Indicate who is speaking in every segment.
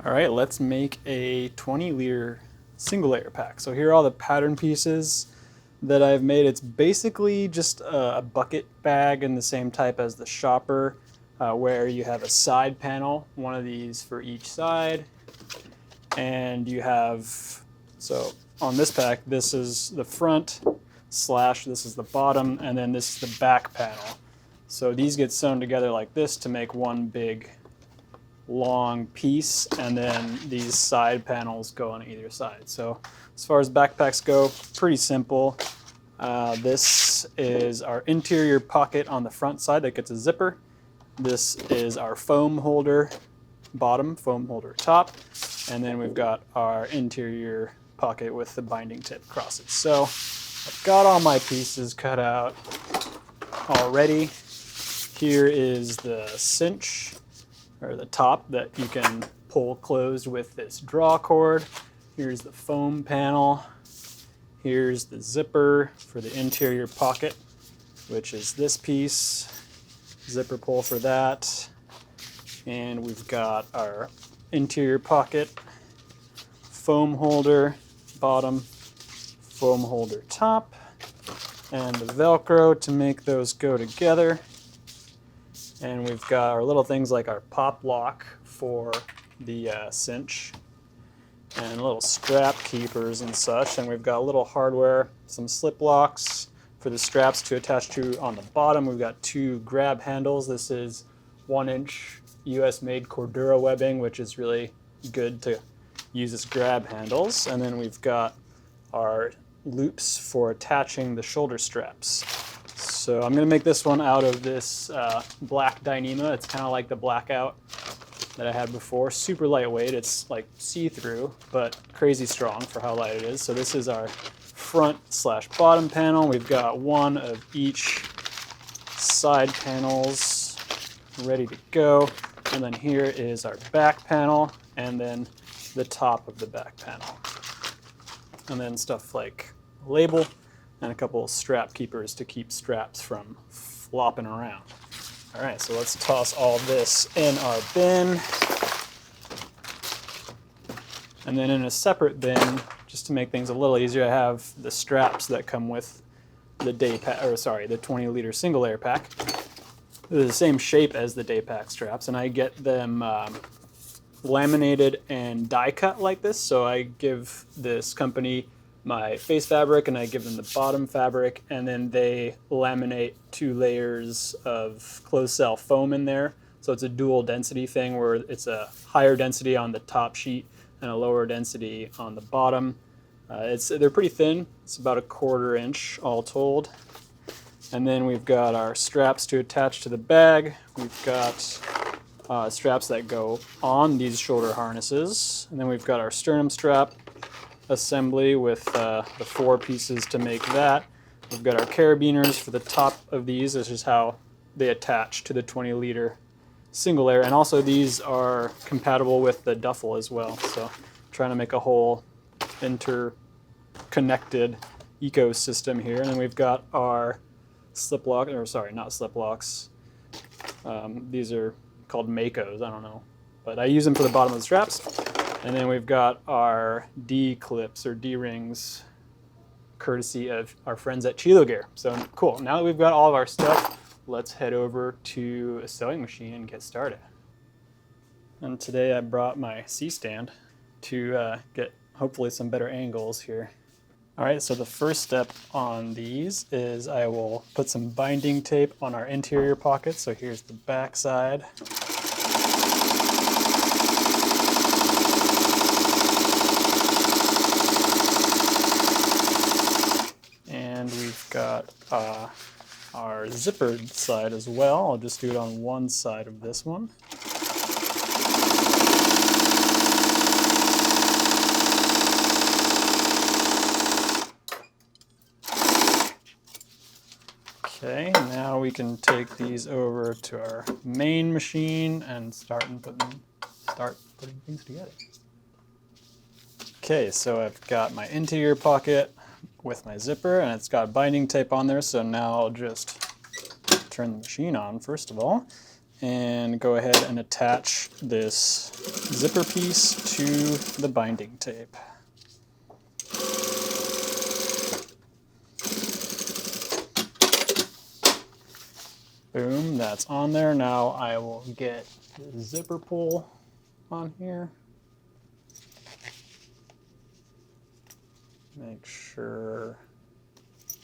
Speaker 1: All right, let's make a 20-liter single layer pack. So here are all the pattern pieces that I've made. It's basically just a bucket bag in the same type as the shopper, where you have a side panel, one of these for each side, and you have, so on this pack, this is the front slash this is the bottom, and then this is the back panel. So these get sewn together like this to make one big long piece, and then these side panels go on either side. So as far as backpacks go, pretty simple. This is our interior pocket on the front side that gets a zipper. This is our foam holder bottom, foam holder top, and then we've got our interior pocket with the binding tip across it. So I've got all my pieces cut out already. Here is the cinch, or the top, that you can pull closed with this draw cord. Here's the foam panel. Here's the zipper for the interior pocket, which is this piece. Zipper pull for that. And we've got our interior pocket, foam holder bottom, foam holder top, and the Velcro to make those go together. And we've got our little things like our pop lock for the cinch, and little strap keepers and such. And we've got a little hardware, some slip locks for the straps to attach to on the bottom. We've got two grab handles. This is 1-inch US made Cordura webbing, which is really good to use as grab handles. And then we've got our loops for attaching the shoulder straps. So I'm going to make this one out of this black Dyneema. It's kind of like the Blackout that I had before. Super lightweight. It's like see-through, but crazy strong for how light it is. So this is our front slash bottom panel. We've got one of each side panels ready to go. And then here is our back panel, and then the top of the back panel. And then stuff like label and a couple strap keepers to keep straps from flopping around. All right, so let's toss all this in our bin. And then in a separate bin, just to make things a little easier, I have the straps that come with the the 20-liter single layer pack. They're the same shape as the day pack straps, and I get them laminated and die cut like this. So I give this company my face fabric and I give them the bottom fabric, and then they laminate 2 layers of closed cell foam in there. So it's a dual density thing where it's a higher density on the top sheet and a lower density on the bottom. They're pretty thin. It's about 1/4 inch all told. And then we've got our straps to attach to the bag. We've got straps that go on these shoulder harnesses. And then we've got our sternum strap assembly with the 4 pieces to make that. We've got our carabiners for the top of these. This is how they attach to the 20-liter single layer. And also these are compatible with the duffel as well. So trying to make a whole interconnected ecosystem here. And then we've got our slip lock, or sorry, not slip locks. These are called Makos, I don't know. But I use them for the bottom of the straps. And then we've got our D-clips or D-rings, courtesy of our friends at Chilo Gear. So cool, now that we've got all of our stuff, let's head over to a sewing machine and get started. And today I brought my C-stand to get hopefully some better angles here. All right, so the first step on these is I will put some binding tape on our interior pocket. So here's the back side. And we've got our zippered side as well. I'll just do it on one side of this one. Okay, now we can take these over to our main machine and start putting things together. Okay, so I've got my interior pocket with my zipper, and it's got binding tape on there, so now I'll just turn the machine on first of all, and go ahead and attach this zipper piece to the binding tape. Boom, that's on there. Now I will get the zipper pull on here. Make sure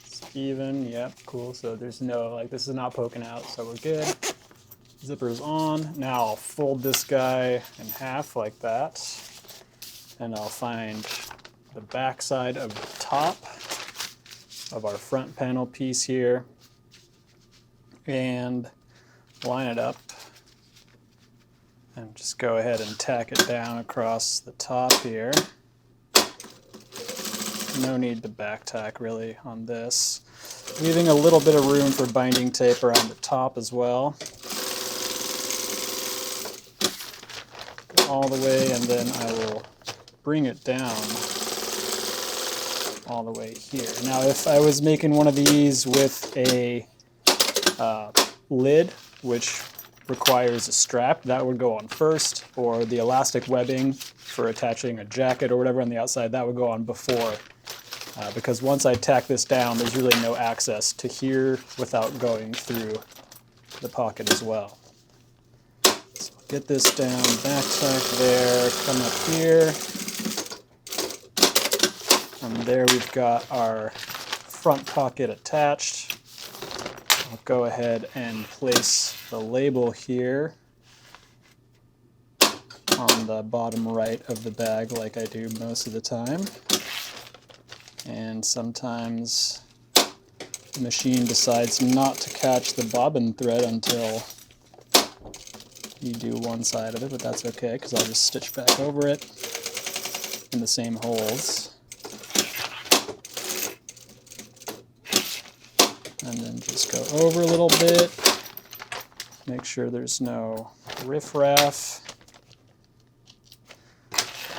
Speaker 1: it's even. Yep, cool. So there's no, like, this is not poking out, so we're good. Zipper's on. Now I'll fold this guy in half like that. And I'll find the back side of the top of our front panel piece here and line it up and just go ahead and tack it down across the top here. No need to back tack really on this. Leaving a little bit of room for binding tape around the top as well. Go all the way, and then I will bring it down all the way here. Now if I was making one of these with a lid, which requires a strap, that would go on first, or the elastic webbing for attaching a jacket or whatever on the outside, that would go on before. Because once I tack this down, there's really no access to here without going through the pocket as well. So get this down, back tack there, come up here, and there we've got our front pocket attached. I'll go ahead and place the label here on the bottom right of the bag like I do most of the time. And sometimes the machine decides not to catch the bobbin thread until you do one side of it, but that's okay because I'll just stitch back over it in the same holes. And then just go over a little bit, make sure there's no riffraff.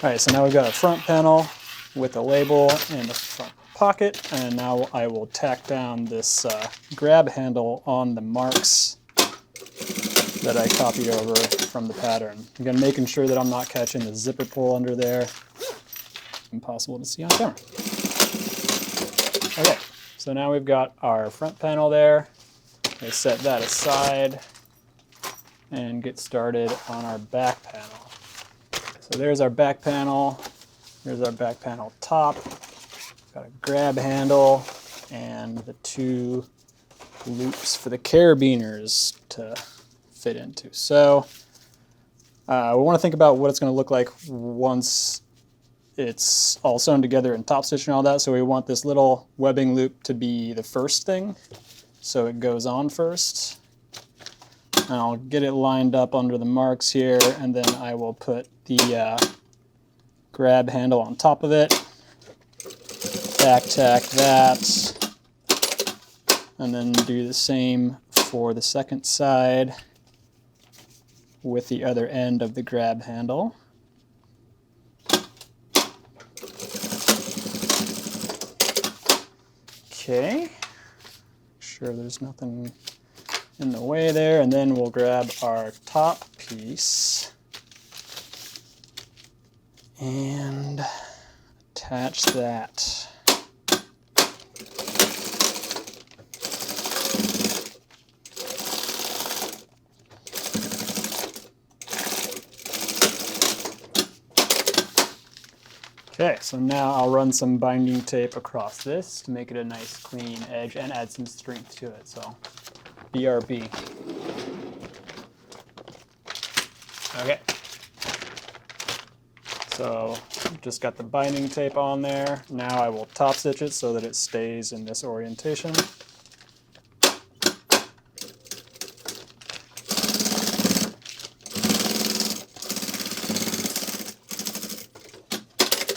Speaker 1: Alright, so now we've got a front panel with a label in the front pocket, and now I will tack down this grab handle on the marks that I copied over from the pattern. Again, making sure that I'm not catching the zipper pull under there. Impossible to see on camera. Okay. So now we've got our front panel there. We'll set that aside and get started on our back panel. So there's our back panel. Here's our back panel top. Got a grab handle and the two loops for the carabiners to fit into. So we want to think about what it's going to look like once it's all sewn together and top stitch and all that, so we want this little webbing loop to be the first thing, so it goes on first. And I'll get it lined up under the marks here, and then I will put the grab handle on top of it, back tack that, and then do the same for the second side with the other end of the grab handle. Okay, make sure there's nothing in the way there, and then we'll grab our top piece and attach that. Okay, so now I'll run some binding tape across this to make it a nice clean edge and add some strength to it, so BRB. Okay, so just got the binding tape on there. Now I will top stitch it so that it stays in this orientation.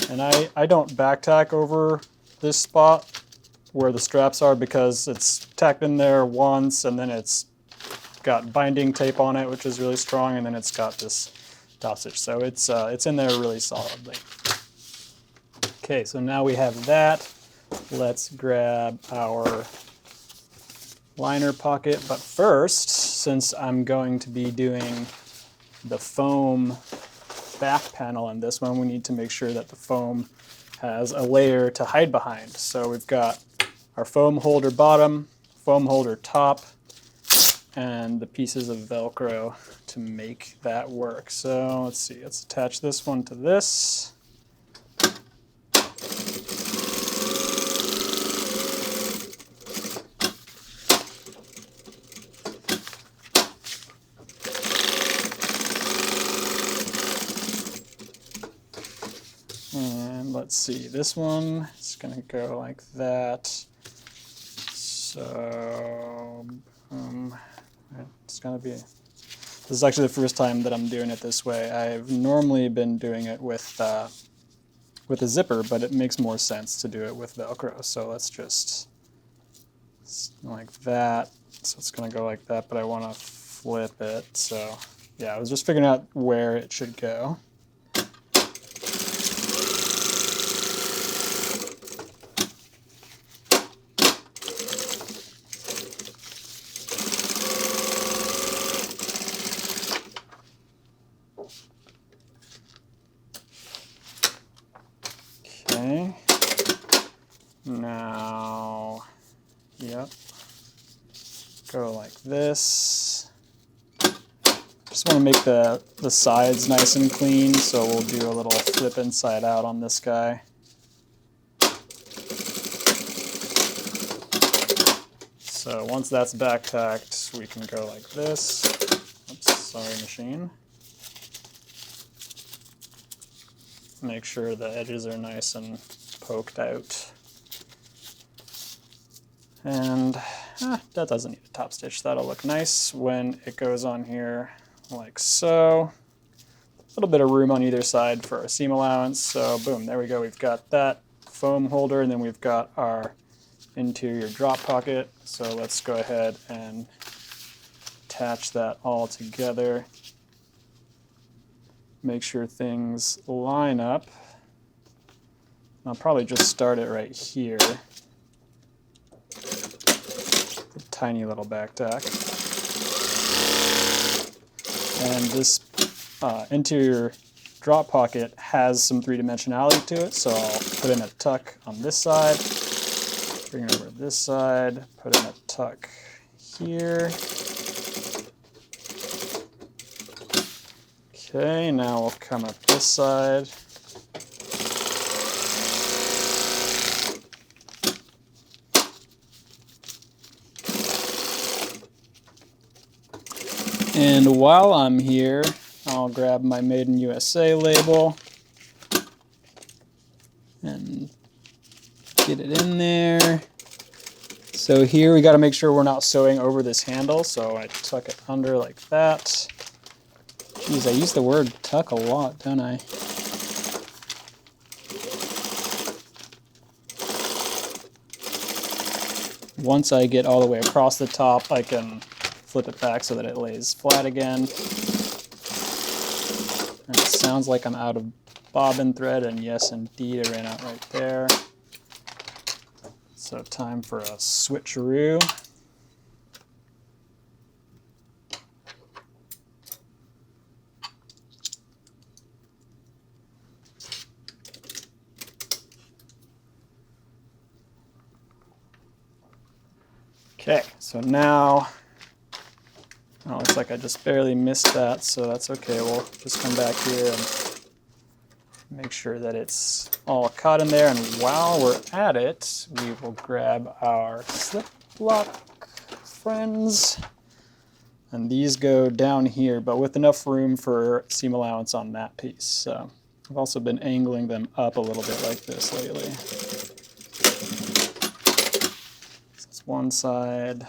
Speaker 1: And I don't back tack over this spot where the straps are because it's tacked in there once, and then it's got binding tape on it, which is really strong, and then it's got this top stitch. So it's in there really solidly. Okay, so now we have that. Let's grab our liner pocket. But first, since I'm going to be doing the foam back panel on this one, we need to make sure that the foam has a layer to hide behind. So we've got our foam holder bottom, foam holder top, and the pieces of Velcro to make that work. So let's see, let's attach this one to this. And let's see, this one is going to go like that. So it's going to be, this is actually the first time that I'm doing it this way. I've normally been doing it with a zipper, but it makes more sense to do it with Velcro. So let's just like that. So it's going to go like that, but I want to flip it. So yeah, I was just figuring out where it should go. Okay, now, yep, go like this. Just want to make the sides nice and clean, so we'll do a little flip inside out on this guy. So once that's back tacked, we can go like this. Oops, sorry, machine. Make sure the edges are nice and poked out. And that doesn't need a top stitch. That'll look nice when it goes on here like so. A little bit of room on either side for our seam allowance. So boom, there we go. We've got that foam holder, and then we've got our interior drop pocket. So let's go ahead and attach that all together. Make sure things line up. I'll probably just start it right here. A tiny little back tack. And this interior drop pocket has some three-dimensionality to it, so I'll put in a tuck on this side, bring it over to this side, put in a tuck here. Okay, now we'll come up this side. And while I'm here, I'll grab my Made in USA label and get it in there. So here we got to make sure we're not sewing over this handle, so I tuck it under like that. Geez, I use the word tuck a lot, don't I? Once I get all the way across the top, I can flip it back so that it lays flat again. And it sounds like I'm out of bobbin thread, and yes, indeed, I ran out right there. So time for a switcheroo. Okay, so now, oh, looks like I just barely missed that, so that's okay. We'll just come back here and make sure that it's all caught in there. And while we're at it, we will grab our slip block friends. And these go down here, but with enough room for seam allowance on that piece. So I've also been angling them up a little bit like this lately. One side.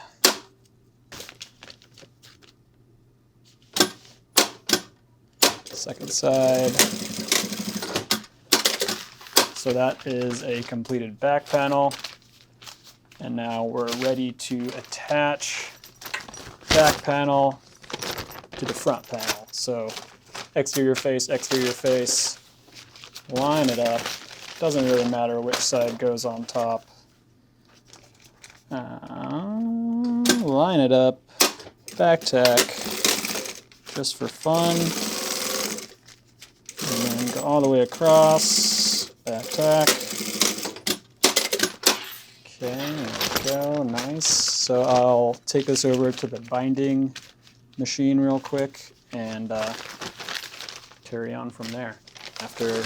Speaker 1: Second side. So that is a completed back panel. And now we're ready to attach back panel to the front panel. So exterior face, line it up. Doesn't really matter which side goes on top. line it up, back tack, just for fun, and then go all the way across, back tack. Okay, there we go, nice. So I'll take this over to the binding machine real quick and carry on from there. After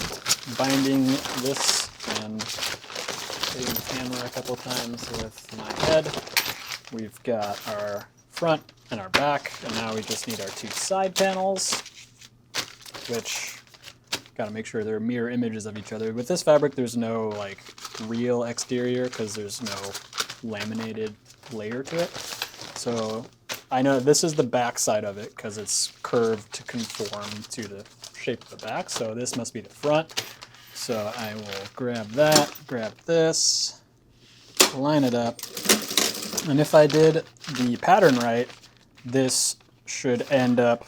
Speaker 1: binding this and hitting the camera a couple times with my head, we've got our front and our back, and now we just need our two side panels, which got to make sure they're mirror images of each other. With this fabric, there's no like real exterior because there's no laminated layer to it. So I know this is the back side of it because it's curved to conform to the shape of the back. So this must be the front. So I will grab that, grab this, line it up. And if I did the pattern right, this should end up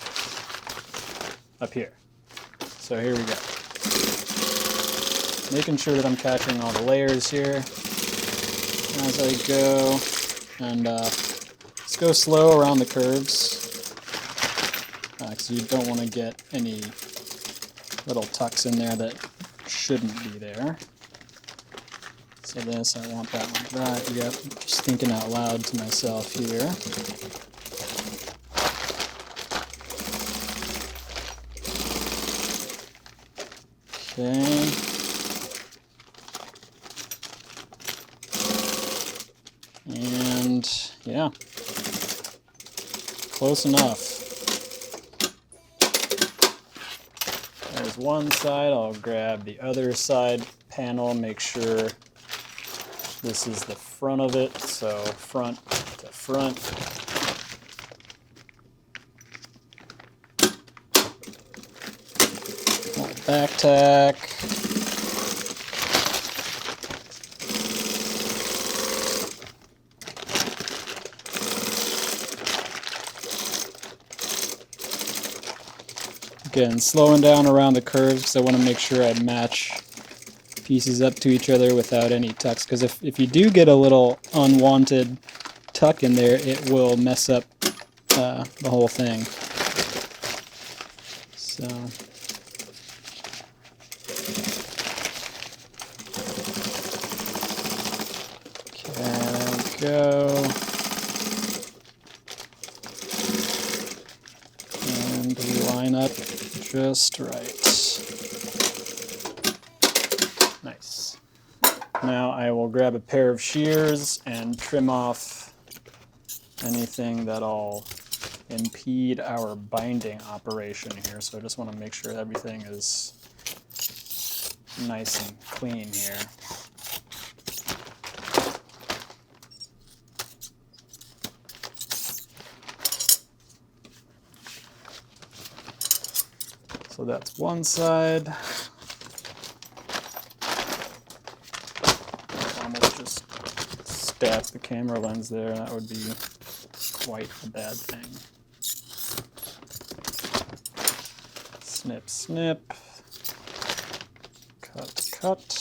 Speaker 1: here. So here we go. Making sure that I'm catching all the layers here as I go, and just go slow around the curves because you don't want to get any little tucks in there that shouldn't be there. So this, I want that like that. Yep, just thinking out loud to myself here. Okay. And yeah, close enough. There's one side, I'll grab the other side panel, make sure this is the front of it, so front to front. Back tack. Again, slowing down around the curves because I want to make sure I match pieces up to each other without any tucks, because if you do get a little unwanted tuck in there, it will mess up the whole thing. So okay, there we go. And line up just right. Nice. Now I will grab a pair of shears and trim off anything that'll impede our binding operation here. So I just want to make sure everything is nice and clean here. So that's one side. Almost just stabbed the camera lens there. That would be quite a bad thing. Snip, snip. Cut, cut.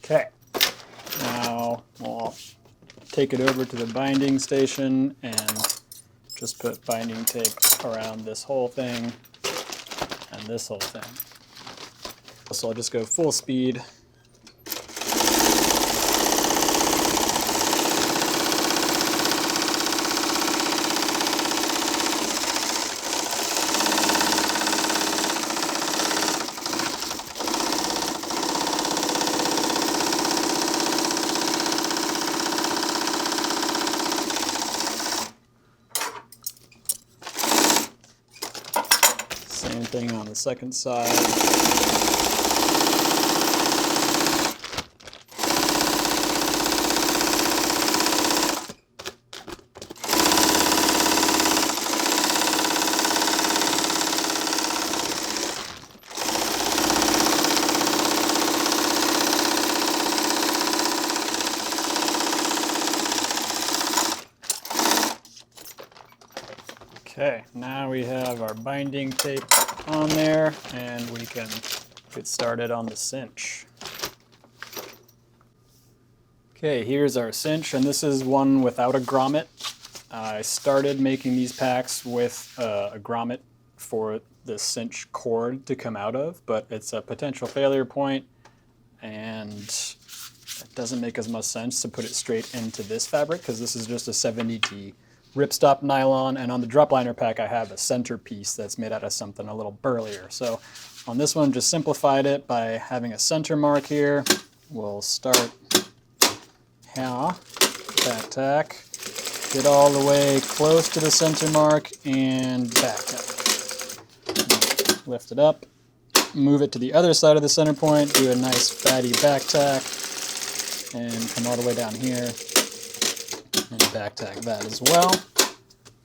Speaker 1: Okay. Now we'll take it over to the binding station and just put binding tape around this whole thing and this whole thing. So I'll just go full speed. Same thing on the second side. Okay, now we have our binding tape on there, and we can get started on the cinch. Okay, here's our cinch, and this is one without a grommet. I started making these packs with a grommet for the cinch cord to come out of, but it's a potential failure point, and it doesn't make as much sense to put it straight into this fabric because this is just a 70T ripstop nylon, and on the drop liner pack I have a center piece that's made out of something a little burlier. So on this one, just simplified it by having a center mark here. We'll start here, back tack, get all the way close to the center mark and back tack. Lift it up, move it to the other side of the center point, do a nice fatty back tack, and come all the way down here and back tack that as well.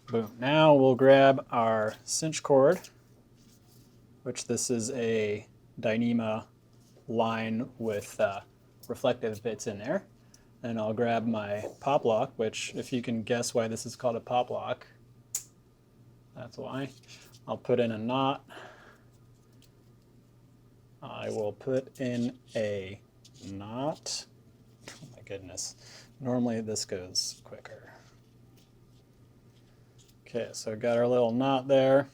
Speaker 1: Boom. Now we'll grab our cinch cord, which this is a Dyneema line with reflective bits in there. And I'll grab my pop lock, which if you can guess why this is called a pop lock, that's why. I'll put in a knot. I will put in a knot. Oh my goodness. Normally this goes quicker. Okay, so got our little knot there.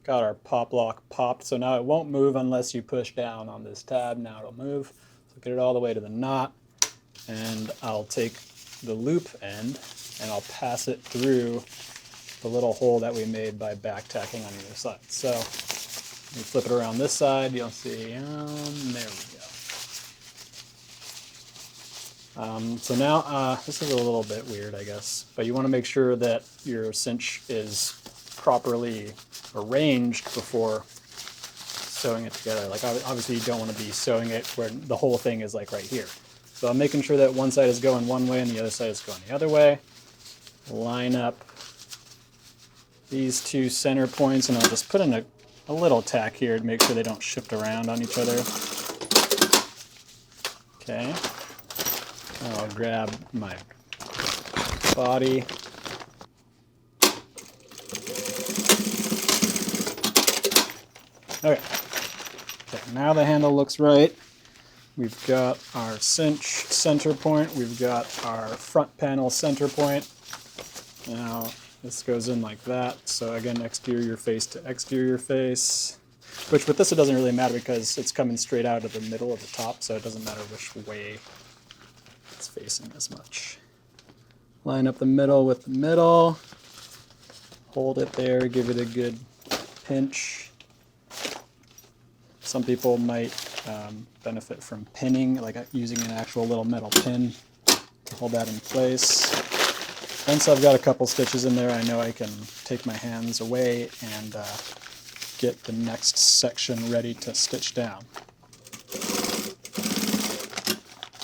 Speaker 1: Got our pop lock popped. So now it won't move unless you push down on this tab. Now it'll move. So get it all the way to the knot. And I'll take the loop end and I'll pass it through the little hole that we made by back tacking on either side. So you flip it around this side, you'll see, there we go. So now, this is a little bit weird, I guess, but you want to make sure that your cinch is properly arranged before sewing it together. Like obviously you don't want to be sewing it where the whole thing is like right here. So I'm making sure that one side is going one way and the other side is going the other way. Line up these two center points, and I'll just put in a little tack here to make sure they don't shift around on each other. Okay. I'll grab my body. Okay. Okay, now the handle looks right. We've got our cinch center point. We've got our front panel center point. Now this goes in like that. So again, exterior face to exterior face. Which with this it doesn't really matter because it's coming straight out of the middle of the top, so it doesn't matter which way it's facing as much. Line up the middle with the middle. Hold it there, give it a good pinch. Some people might benefit from pinning, like using an actual little metal pin to hold that in place. Once I've got a couple stitches in there, I know I can take my hands away and get the next section ready to stitch down.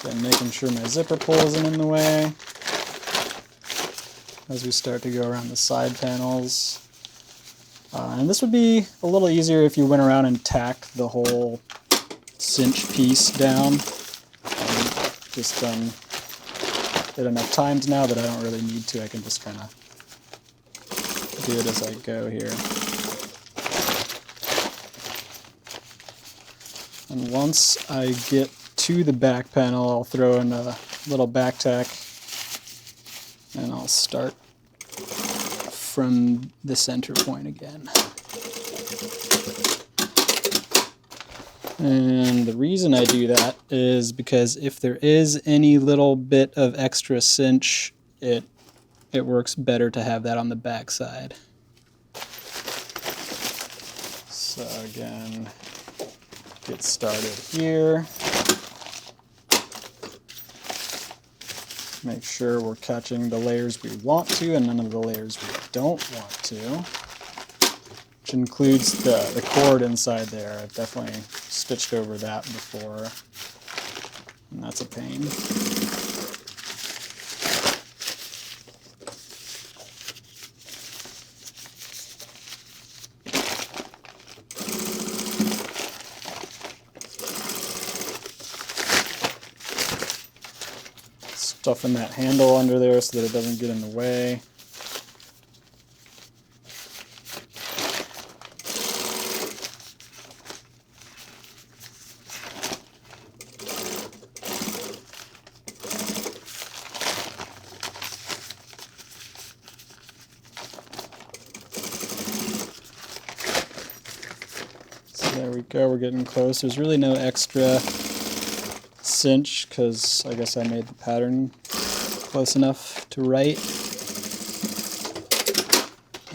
Speaker 1: Then making sure my zipper pull isn't in the way as we start to go around the side panels. And this would be a little easier if you went around and tacked the whole cinch piece down. I've just done it enough times now that I don't really need to. I can just kind of do it as I go here. And once I get to the back panel, I'll throw in a little back tack and I'll start from the center point again. And the reason I do that is because if there is any little bit of extra cinch, it works better to have that on the back side. So again, get started here. Make sure we're catching the layers we want to and none of the layers we don't want to, which includes the cord inside there. I've definitely stitched over that before, and that's a pain. Stuffing that handle under there so that it doesn't get in the way. There we go, we're getting close. There's really no extra cinch because I guess I made the pattern close enough to write.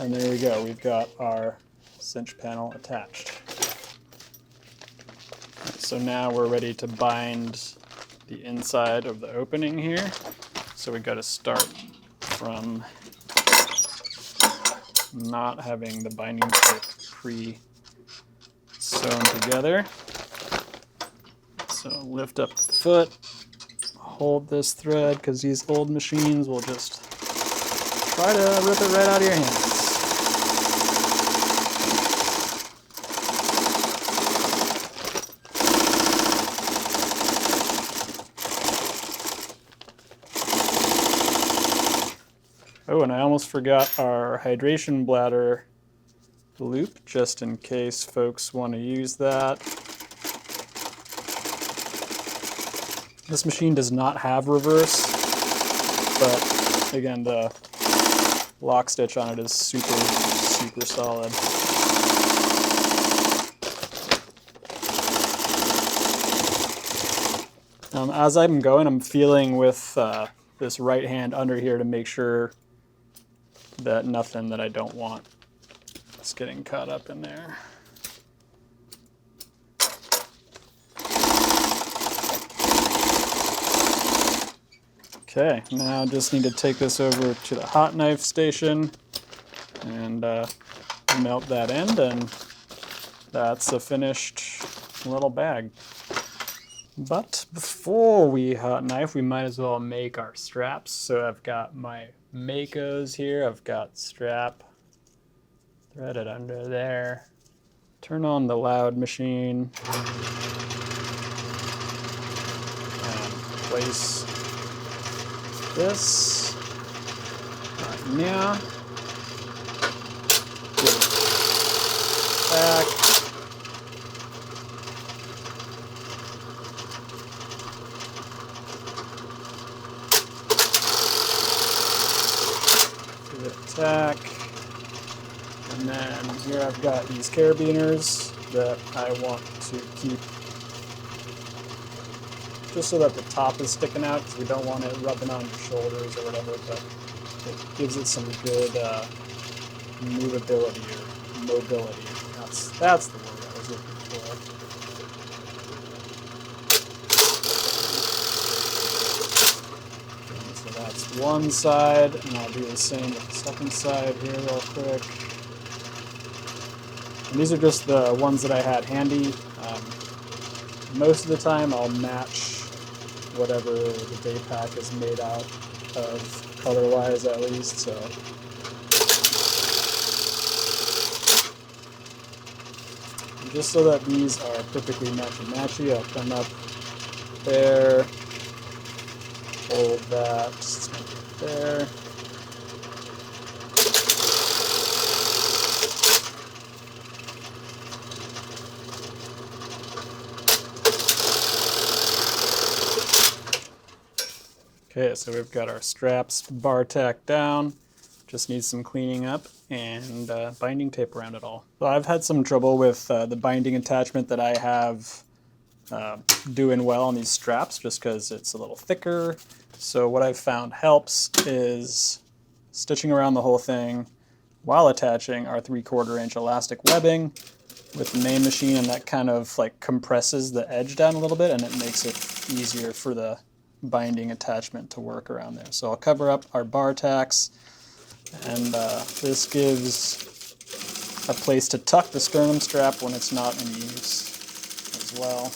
Speaker 1: And there we go, we've got our cinch panel attached. So now we're ready to bind the inside of the opening here. So we got to start from not having the binding tape pre-sewn together. So lift up the foot, hold this thread, because these old machines will just try to rip it right out of your hands. Oh, and I almost forgot our hydration bladder loop, just in case folks want to use that. This machine does not have reverse, but again, the lock stitch on it is super, super solid. As I'm going, I'm feeling with this right hand under here to make sure that nothing that I don't want is getting caught up in there. Okay, now I just need to take this over to the hot knife station and melt that end, and that's a finished little bag. But before we hot knife, we might as well make our straps. So I've got my Makos here. I've got strap threaded under there. Turn on the loud machine and place this right now. Give it back. Tack, and then here I've got these carabiners that I want to keep just so that the top is sticking out, because we don't want it rubbing on your shoulders or whatever, but it gives it some good movability or mobility. That's the word I was looking for. So that's one side, and I'll do the same with the second side here real quick. And these are just the ones that I had handy. Most of the time I'll match whatever the day pack is made out of, color-wise at least, so. And just so that these are perfectly matchy-matchy, I'll come up there, hold that, just make it there. Okay, so we've got our straps bar tacked down. Just needs some cleaning up and binding tape around it all. So I've had some trouble with the binding attachment that I have doing well on these straps, just because it's a little thicker. So what I've found helps is stitching around the whole thing while attaching our 3/4 inch elastic webbing with the main machine, and that kind of like compresses the edge down a little bit, and it makes it easier for the binding attachment to work around there. So I'll cover up our bar tacks, and this gives a place to tuck the sternum strap when it's not in use as well.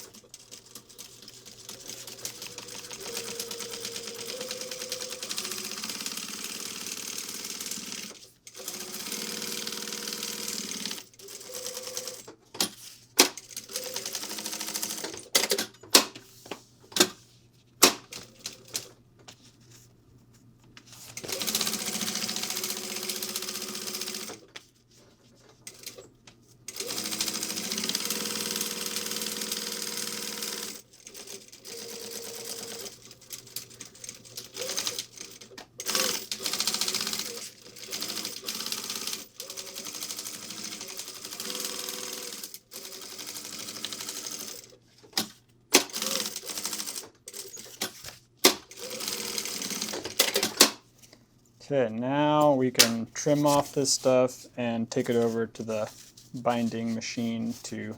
Speaker 1: Okay, now we can trim off this stuff and take it over to the binding machine to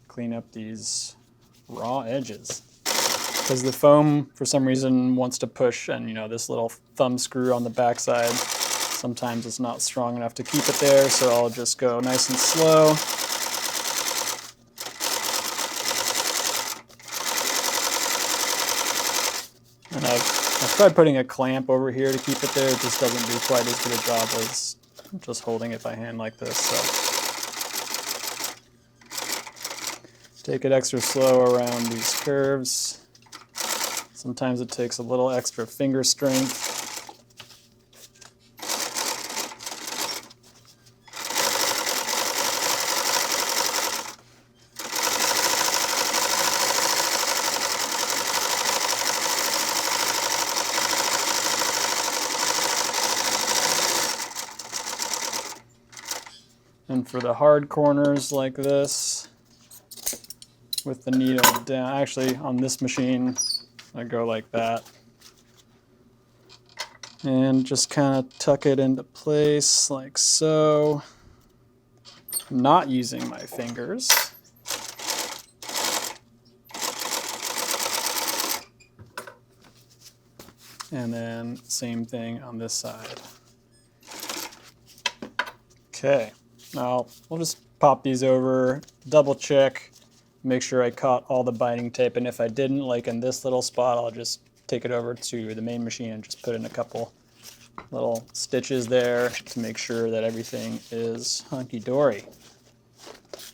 Speaker 1: clean up these raw edges. Because the foam, for some reason, wants to push, and this little thumb screw on the backside, sometimes it's not strong enough to keep it there, so I'll just go nice and slow. And I've tried putting a clamp over here to keep it there. It just doesn't do quite as good a job as just holding it by hand like this. So take it extra slow around these curves. Sometimes it takes a little extra finger strength. And for the hard corners like this, with the needle down, actually on this machine, I go like that. And just kind of tuck it into place like so. Not using my fingers. And then same thing on this side. Okay. Now, we'll just pop these over, double check, make sure I caught all the binding tape, and if I didn't, like in this little spot, I'll just take it over to the main machine and just put in a couple little stitches there to make sure that everything is hunky-dory.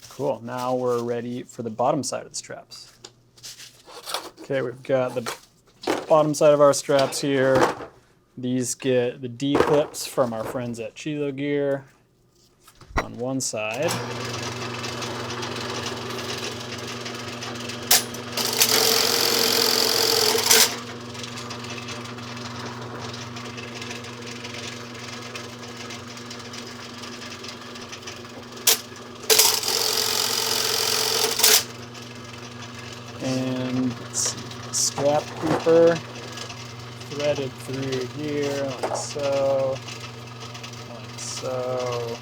Speaker 1: Cool, now we're ready for the bottom side of the straps. Okay, we've got the bottom side of our straps here. These get the D-clips from our friends at Chilo Gear on one side. And strap creeper threaded through here like so, like so.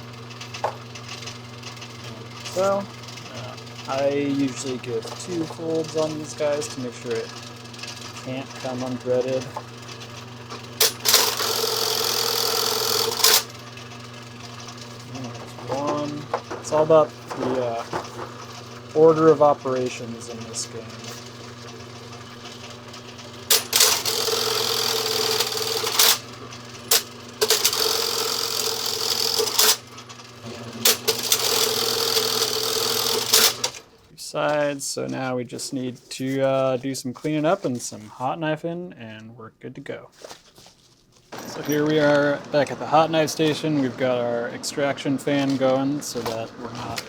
Speaker 1: So, I usually give 2 folds on these guys to make sure it can't come unthreaded. And there's one. It's all about the order of operations in this game. Sides, so now we just need to do some cleaning up and some hot knifing, and we're good to go. So here we are back at the hot knife station. We've got our extraction fan going so that we're not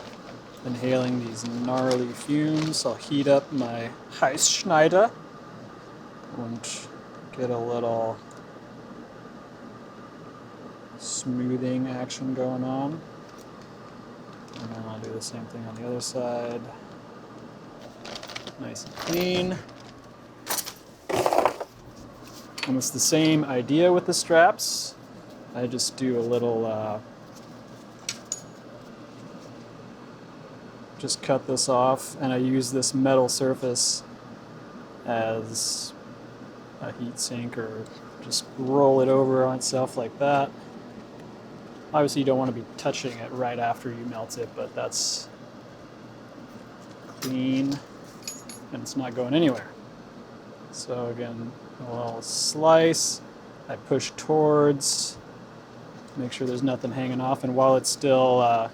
Speaker 1: inhaling these gnarly fumes. I'll heat up my Heißschneider and get a little smoothing action going on. And then I'll do the same thing on the other side. Nice and clean. Almost the same idea with the straps. I just do a little, just cut this off, and I use this metal surface as a heat sink, or just roll it over on itself like that. Obviously you don't want to be touching it right after you melt it, but that's clean and it's not going anywhere. So again, a little slice, I push towards, make sure there's nothing hanging off, and while it's still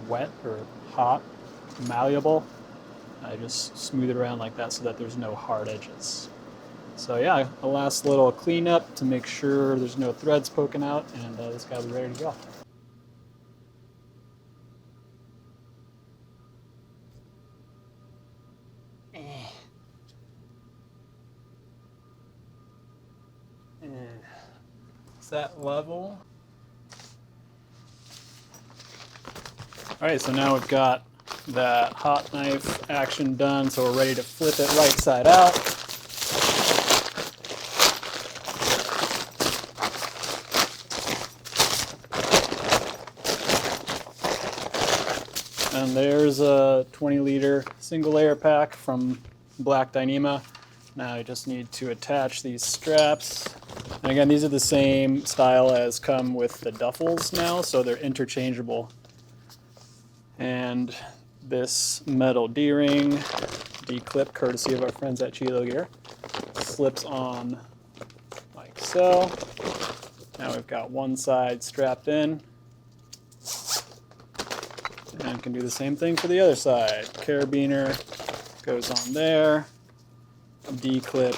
Speaker 1: wet or hot, malleable, I just smooth it around like that so that there's no hard edges. So yeah, a last little cleanup to make sure there's no threads poking out, and this guy will be ready to go. Is that level? Alright, so now we've got that hot knife action done, so we're ready to flip it right side out. And there's a 20-liter single layer pack from Black Dyneema. Now I just need to attach these straps. And again, these are the same style as come with the duffels now, so they're interchangeable. And this metal D-ring, D-clip, courtesy of our friends at Chilo Gear, slips on like so. Now we've got one side strapped in. And can do the same thing for the other side. Carabiner goes on there. D-clip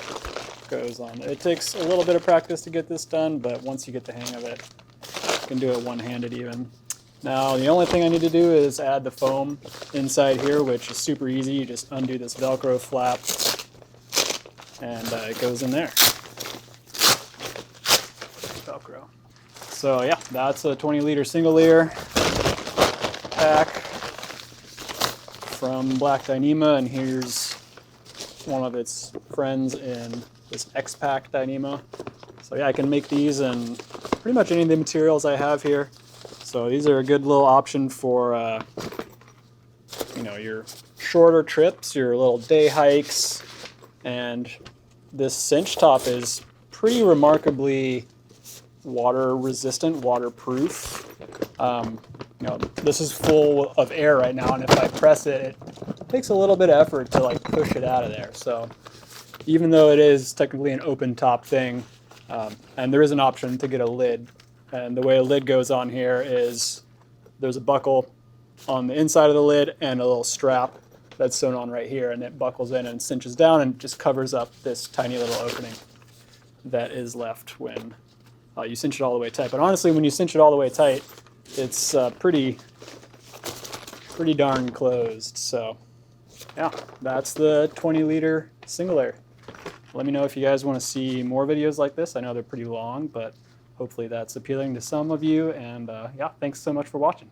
Speaker 1: goes on there. It takes a little bit of practice to get this done, but once you get the hang of it, you can do it one-handed even. Now the only thing I need to do is add the foam inside here, which is super easy. You just undo this Velcro flap and it goes in there. Velcro. So yeah, that's a 20-liter single layer pack from Black Dyneema, and here's one of its friends in this X-Pack Dyneema. So yeah, I can make these in pretty much any of the materials I have here. So these are a good little option for you know, your shorter trips, your little day hikes, and this cinch top is pretty remarkably water resistant, waterproof. You know, this is full of air right now, and if I press it, it takes a little bit of effort to like push it out of there. So even though it is technically an open top thing, and there is an option to get a lid, and the way a lid goes on here is there's a buckle on the inside of the lid and a little strap that's sewn on right here, and it buckles in and cinches down and just covers up this tiny little opening that is left when you cinch it all the way tight. But honestly, when you cinch it all the way tight, it's pretty darn closed. So yeah, that's the 20-liter single layer. Let me know if you guys want to see more videos like this. I know they're pretty long, but hopefully that's appealing to some of you. And yeah, thanks so much for watching.